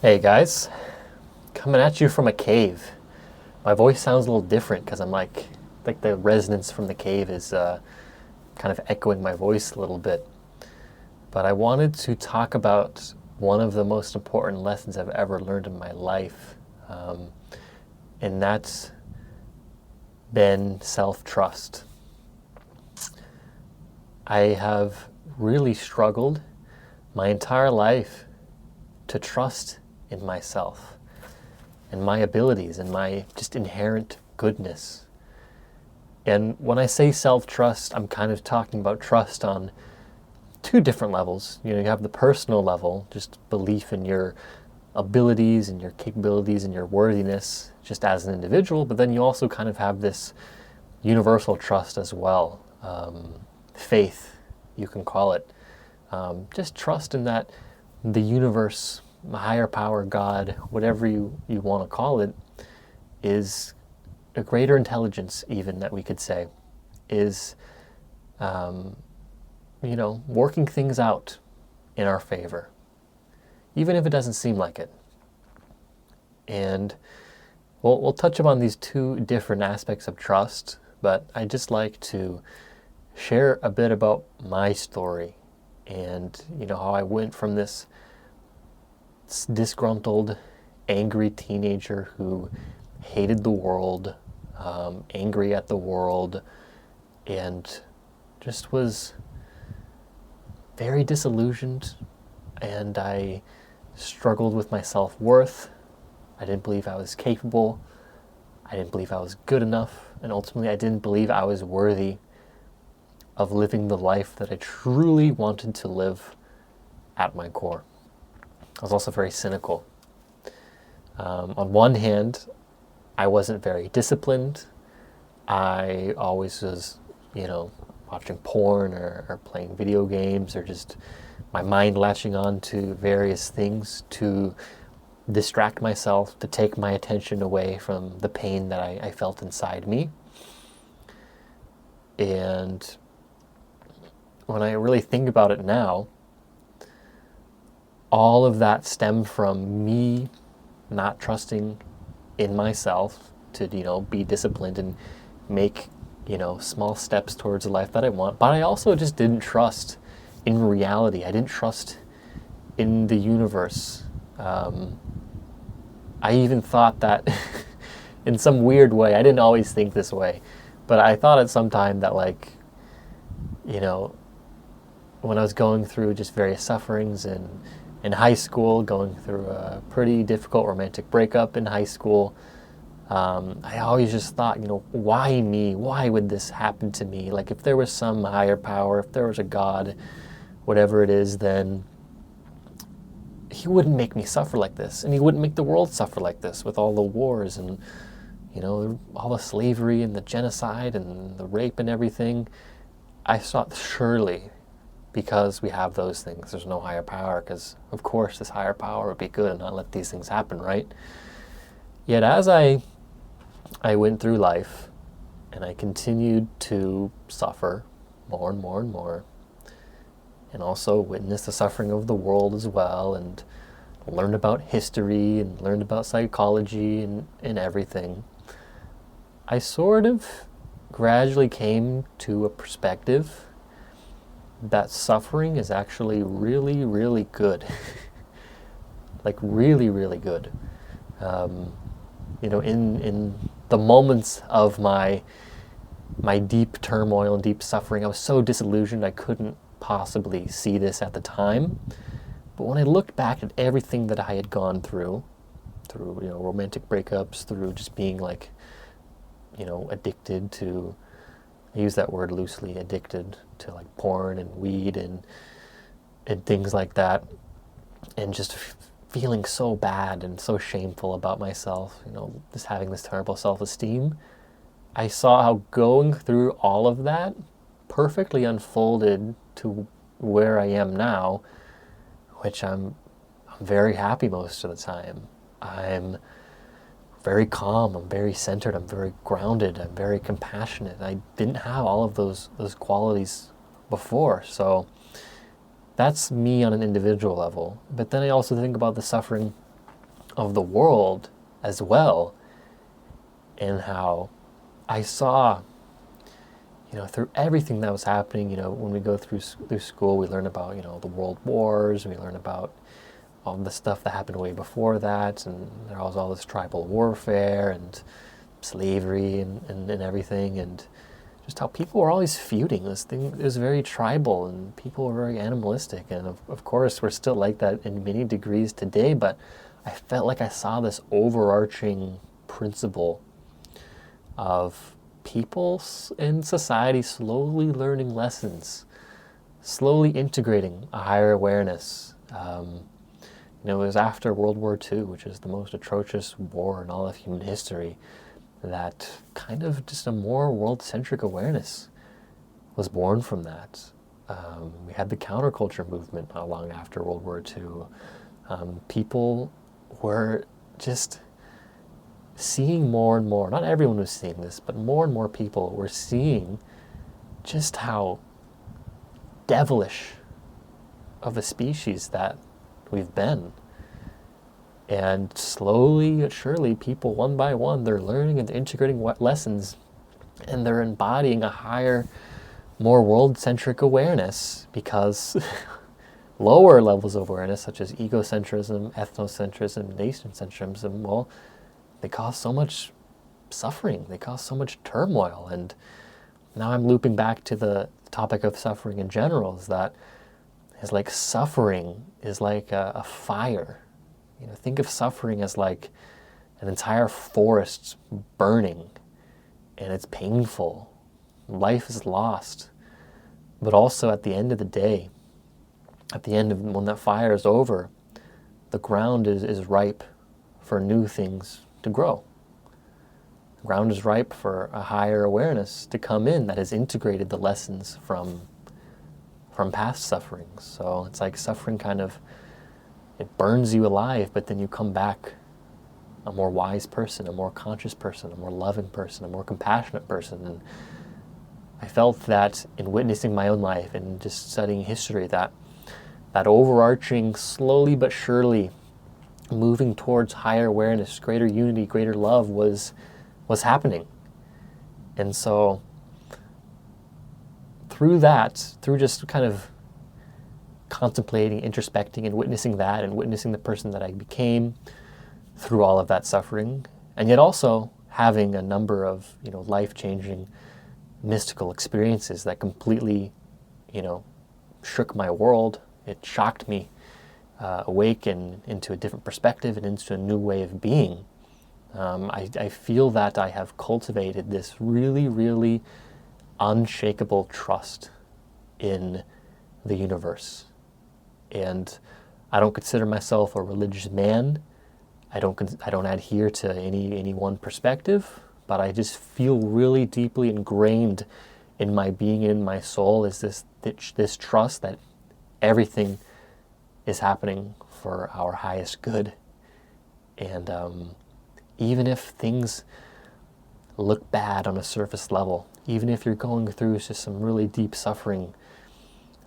Hey guys, coming at you from a cave. My voice sounds a little different because I'm like the resonance from the cave is kind of echoing my voice a little bit. But I wanted to talk about one of the most important lessons I've ever learned in my life, um, and that's been self-trust. I have really struggled my entire life to trust in myself and my abilities and my just inherent goodness. And when I say self-trust, I'm kind of talking about trust on two different levels. You have the personal level, just belief in your abilities and your capabilities and your worthiness just as an individual, but then you also kind of have this universal trust as well. Faith, you can call it. Just trust in that the universe, a higher power, God, whatever you want to call it, is a greater intelligence, even that we could say, is, working things out in our favor, even if it doesn't seem like it. And we'll touch upon these two different aspects of trust, but I'd just like to share a bit about my story and how I went from this disgruntled, angry teenager who hated the world, angry at the world, and just was very disillusioned. And I struggled with my self-worth. I didn't believe I was capable. I didn't believe I was good enough. And ultimately, I didn't believe I was worthy of living the life that I truly wanted to live at my core. I was also very cynical. On one hand, I wasn't very disciplined. I always was, watching porn or playing video games, or just my mind latching on to various things to distract myself, to take my attention away from the pain that I felt inside me. And when I really think about it now, all of that stemmed from me not trusting in myself to, be disciplined and make, small steps towards the life that I want. But I also just didn't trust in reality. I didn't trust in the universe. I even thought that in some weird way, I didn't always think this way, but I thought at some time that when I was going through just various sufferings in high school, going through a pretty difficult romantic breakup in high school, I always just thought, why me? Why would this happen to me? Like, if there was some higher power, if there was a God, whatever it is, then he wouldn't make me suffer like this, and he wouldn't make the world suffer like this with all the wars and, all the slavery and the genocide and the rape and everything. I thought, surely, because we have those things, there's no higher power, because of course this higher power would be good and not let these things happen, right? Yet as I went through life and I continued to suffer more and more and more, and also witness the suffering of the world as well, and learned about history and learned about psychology and everything, I sort of gradually came to a perspective that suffering is actually really, really good. Like, really, really good. In the moments of my deep turmoil and deep suffering, I was so disillusioned I couldn't possibly see this at the time. But when I looked back at everything that I had gone through romantic breakups, through just being addicted to, I use that word loosely, addicted to like porn and weed and things like that, and just feeling so bad and so shameful about myself, just having this terrible self-esteem, I saw how going through all of that perfectly unfolded to where I am now, which I'm very happy most of the time. I'm very calm, I'm very centered, I'm very grounded, I'm very compassionate. I didn't have all of those qualities before. So that's me on an individual level. But then I also think about the suffering of the world as well, and how I saw, through everything that was happening, when we go through school, we learn about, the world wars, we learn about all the stuff that happened way before that, and there was all this tribal warfare and slavery and everything, and just how people were always feuding. This thing is very tribal, and people were very animalistic, and of course we're still like that in many degrees today, but I felt like I saw this overarching principle of people in society slowly learning lessons, slowly integrating a higher awareness. It was after World War II, which is the most atrocious war in all of human history, that kind of just a more world-centric awareness was born from that. We had the counterculture movement not long after World War II. People were just seeing more and more, not everyone was seeing this, but more and more people were seeing just how devilish of a species that we've been. And slowly but surely, people one by one, they're learning and integrating lessons, and they're embodying a higher, more world-centric awareness, because lower levels of awareness, such as egocentrism, ethnocentrism, nation-centrism, well, they cause so much suffering, they cause so much turmoil. And now I'm looping back to the topic of suffering in general, is that is like suffering is like a fire. Think of suffering as like an entire forest burning, and it's painful. Life is lost. But also at the end of the day, at the end of when that fire is over, the ground is ripe for new things to grow. The ground is ripe for a higher awareness to come in that has integrated the lessons from past sufferings. So it's like suffering it burns you alive, but then you come back a more wise person, a more conscious person, a more loving person, a more compassionate person. And I felt that in witnessing my own life and just studying history, that overarching, slowly but surely moving towards higher awareness, greater unity, greater love was happening. And so through just kind of contemplating, introspecting, and witnessing that, and witnessing the person that I became through all of that suffering, and yet also having a number of, life-changing mystical experiences that completely, shook my world. It shocked me awake and into a different perspective and into a new way of being. I feel that I have cultivated this really, really unshakable trust in the universe. And I don't consider myself a religious man. I don't adhere to any one perspective, but I just feel really deeply ingrained in my being, in my soul, is this trust that everything is happening for our highest good. And even if things look bad on a surface level, even if you're going through just some really deep suffering,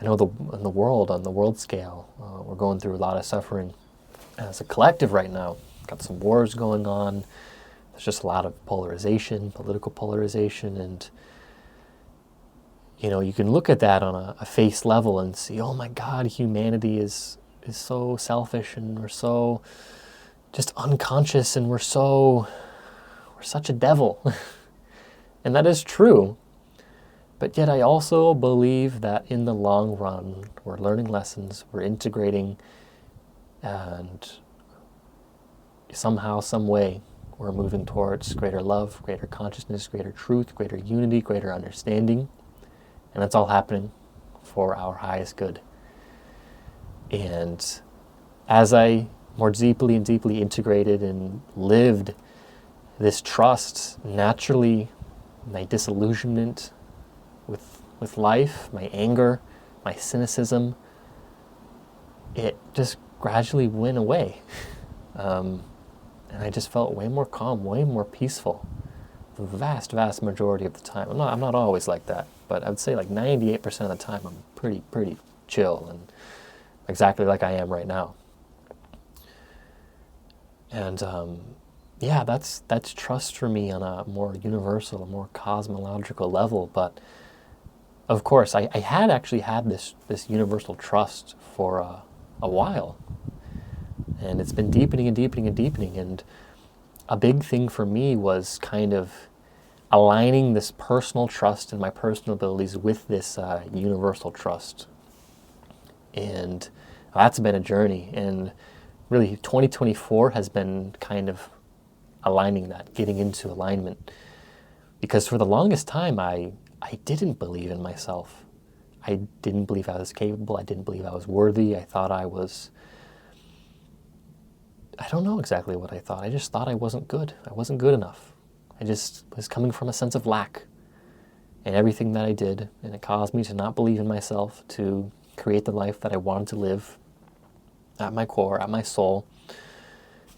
I know on the world scale, we're going through a lot of suffering as a collective right now. Got some wars going on. There's just a lot of polarization, political polarization, and you can look at that on a face level and see, oh my God, humanity is so selfish, and we're so just unconscious, and we're such a devil. And that is true. But yet I also believe that in the long run, we're learning lessons, we're integrating, and somehow, some way, we're moving towards greater love, greater consciousness, greater truth, greater unity, greater understanding. And that's all happening for our highest good. And as I more deeply and deeply integrated and lived this trust, naturally my disillusionment with life, my anger, my cynicism, it just gradually went away. And I just felt way more calm, way more peaceful. The vast majority of the time. I'm not always like that, but I would say like 98% of the time I'm pretty chill, and exactly like I am right now. And yeah, that's trust for me on a more universal, a more cosmological level. But of course, I had actually had this universal trust for a while, and it's been deepening and deepening and deepening. And a big thing for me was kind of aligning this personal trust and my personal abilities with this universal trust. And that's been a journey. And really, 2024 has been kind of aligning that, getting into alignment. Because for the longest time, I didn't believe in myself. I didn't believe I was capable. I didn't believe I was worthy. I thought I don't know exactly what I thought. I just thought I wasn't good. I wasn't good enough. I just was coming from a sense of lack in everything that I did, and it caused me to not believe in myself, to create the life that I wanted to live at my core, at my soul.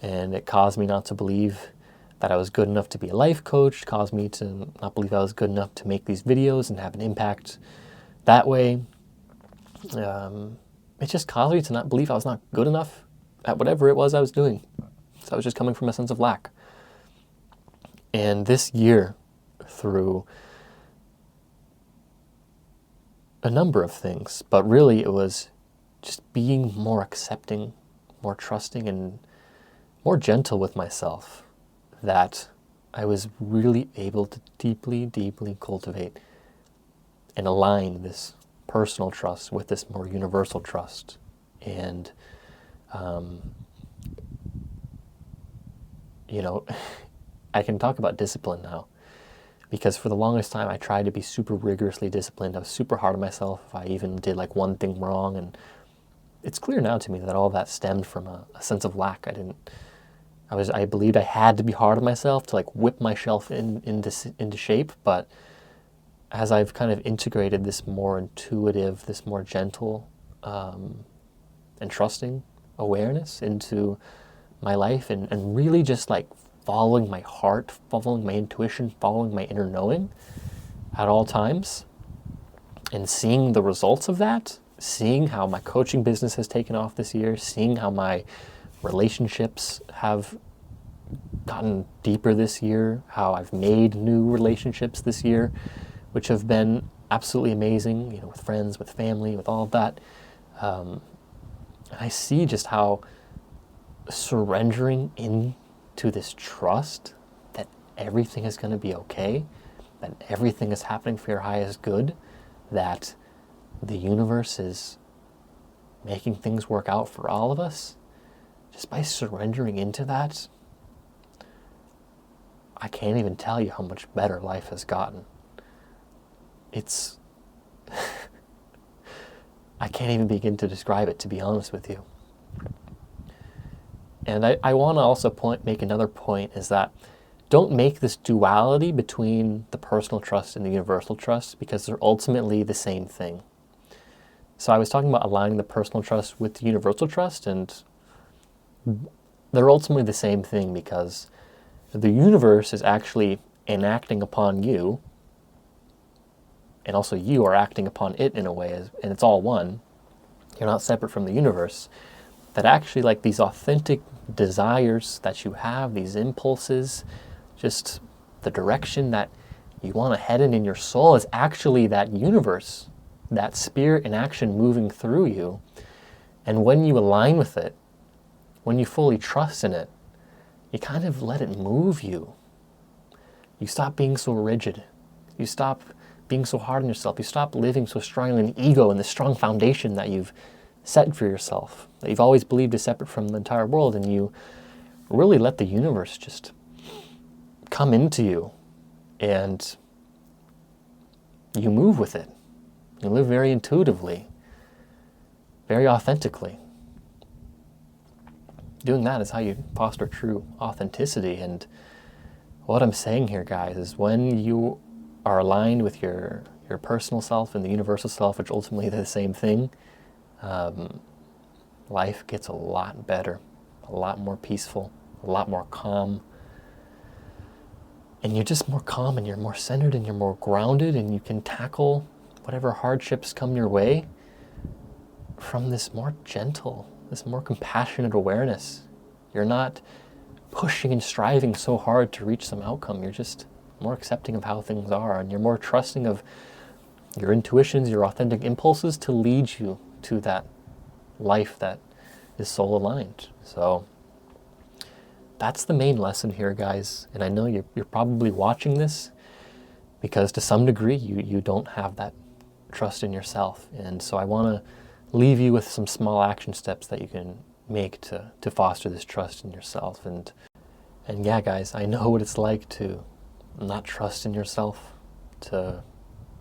And it caused me not to believe that I was good enough to be a life coach, caused me to not believe I was good enough to make these videos and have an impact that way. It just caused me to not believe I was not good enough at whatever it was I was doing. So I was just coming from a sense of lack. And this year, through a number of things, but really it was just being more accepting, more trusting, and more gentle with myself, that I was really able to deeply, deeply cultivate and align this personal trust with this more universal trust. And, I can talk about discipline now, because for the longest time I tried to be super rigorously disciplined. I was super hard on myself if I even did like one thing wrong. And it's clear now to me that all that stemmed from a sense of lack. I believed I had to be hard on myself to like whip myself into shape. But as I've kind of integrated this more intuitive, this more gentle and trusting awareness into my life, and really just like following my heart, following my intuition, following my inner knowing at all times, and seeing the results of that, seeing how my coaching business has taken off this year, seeing how my relationships have gotten deeper this year, how I've made new relationships this year, which have been absolutely amazing, with friends, with family, with all of that. And I see just how surrendering into this trust that everything is going to be okay, that everything is happening for your highest good, that the universe is making things work out for all of us, just by surrendering into that, I can't even tell you how much better life has gotten. It's I can't even begin to describe it, to be honest with you. And I want to also make another point, is that don't make this duality between the personal trust and the universal trust, because they're ultimately the same thing. So I was talking about aligning the personal trust with the universal trust, and they're ultimately the same thing, because the universe is actually enacting upon you, and also you are acting upon it in a way, and it's all one. You're not separate from the universe. That actually, like, these authentic desires that you have, these impulses, just the direction that you want to head in your soul, is actually that universe, that spirit in action moving through you. And when you align with it, when you fully trust in it, you kind of let it move you. You stop being so rigid. You stop being so hard on yourself. You stop living so strongly in ego and the strong foundation that you've set for yourself, that you've always believed is separate from the entire world, and you really let the universe just come into you, and you move with it. You live very intuitively, very authentically. Doing that is how you foster true authenticity. And what I'm saying here, guys, is when you are aligned with your personal self and the universal self, which ultimately they're the same thing, life gets a lot better, a lot more peaceful, a lot more calm. And you're just more calm, and you're more centered, and you're more grounded, and you can tackle whatever hardships come your way from this more gentle, this more compassionate awareness. You're not pushing and striving so hard to reach some outcome. You're just more accepting of how things are, and you're more trusting of your intuitions, your authentic impulses to lead you to that life that is soul aligned. So that's the main lesson here, guys. And I know you're probably watching this because to some degree you don't have that trust in yourself. And so I want to leave you with some small action steps that you can make to foster this trust in yourself. And yeah, guys, I know what it's like to not trust in yourself, to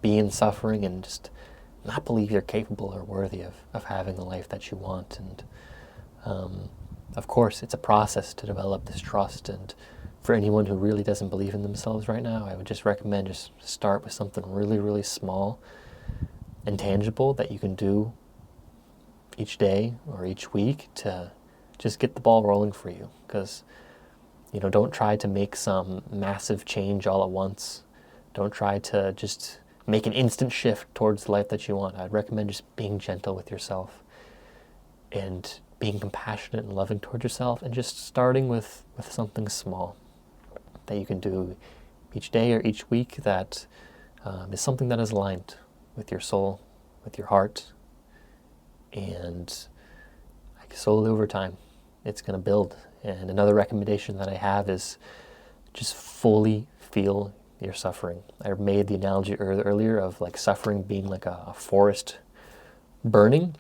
be in suffering and just not believe you're capable or worthy of having the life that you want. And of course, it's a process to develop this trust. And for anyone who really doesn't believe in themselves right now, I would just recommend just start with something really, really small and tangible that you can do each day or each week to just get the ball rolling for you. Because, don't try to make some massive change all at once. Don't try to just make an instant shift towards the life that you want. I'd recommend just being gentle with yourself and being compassionate and loving towards yourself, and just starting with something small that you can do each day or each week that is something that is aligned with your soul, with your heart, and slowly over time, it's going to build. And another recommendation that I have is just fully feel your suffering. I made the analogy earlier of like suffering being like a forest burning.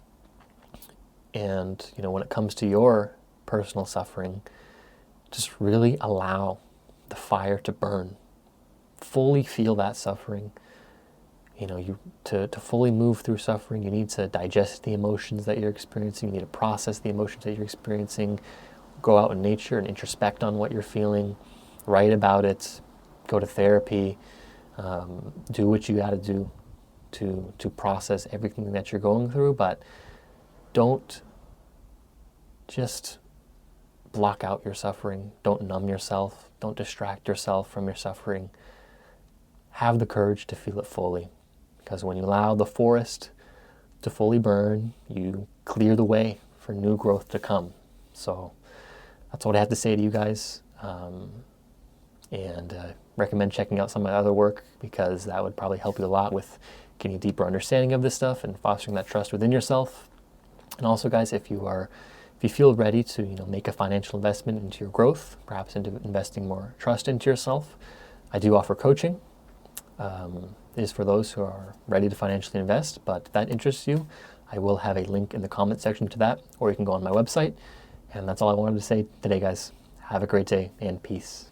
And, when it comes to your personal suffering, just really allow the fire to burn. Fully feel that suffering. To fully move through suffering, you need to digest the emotions that you're experiencing. You need to process the emotions that you're experiencing. Go out in nature and introspect on what you're feeling. Write about it. Go to therapy. Do what you got to do to process everything that you're going through. But don't just block out your suffering. Don't numb yourself. Don't distract yourself from your suffering. Have the courage to feel it fully. Because when you allow the forest to fully burn, you clear the way for new growth to come. So that's what I have to say to you guys. And recommend checking out some of my other work, because that would probably help you a lot with getting a deeper understanding of this stuff and fostering that trust within yourself. And also, guys, if you feel ready to make a financial investment into your growth, perhaps into investing more trust into yourself, I do offer coaching. It is for those who are ready to financially invest, but if that interests you, I will have a link in the comment section to that, or you can go on my website. And that's all I wanted to say today, guys. Have a great day and peace.